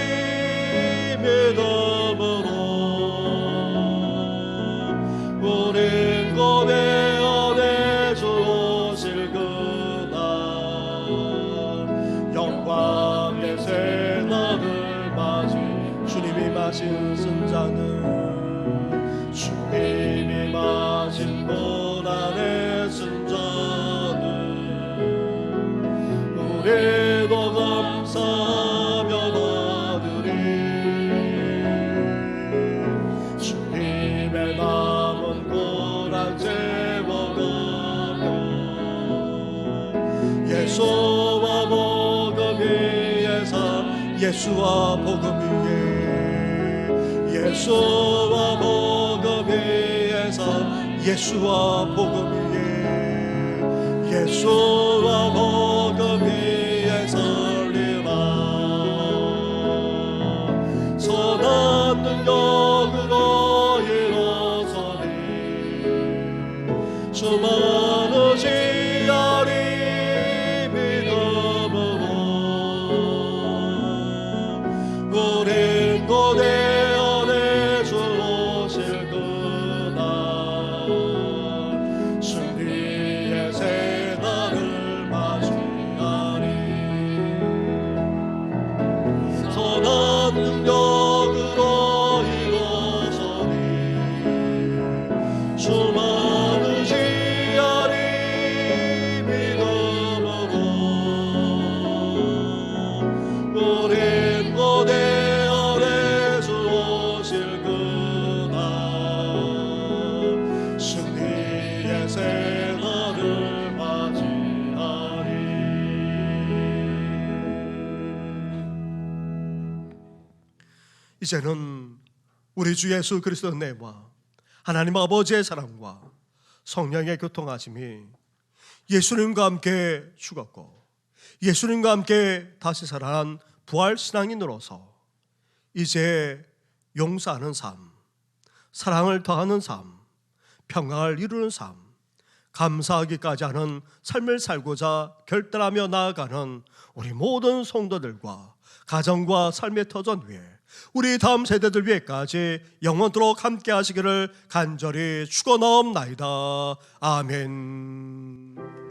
예수와 복음 위에 예수와 복음 위에서 예수와 복음 위에 예수와 복음 위에 설리라 선한 능력으로 일어서니 수많은 지하리 믿음으로 우린 고대 안에 주 오실 그날 승리의 새날을 맞이하리 선한 능력으로 일어서니 수많은 지하리 믿음으로 우린 고대 안에 주 오실 그날 승리의 새날을 맞이하리. 이제는 우리 주 예수 그리스도의 은혜와 하나님 아버지의 사랑과 성령의 교통하심이 예수님과 함께 죽었고 예수님과 함께 다시 살아난 부활 신앙인으로서 이제 용서하는 삶, 사랑을 더하는 삶, 평강을 이루는 삶, 감사하기까지 하는 삶을 살고자 결단하며 나아가는 우리 모든 성도들과 가정과 삶의 터전 위에 우리 다음 세대들 위해까지 영원토록 함께 하시기를 간절히 축원하옵나이다. 아멘.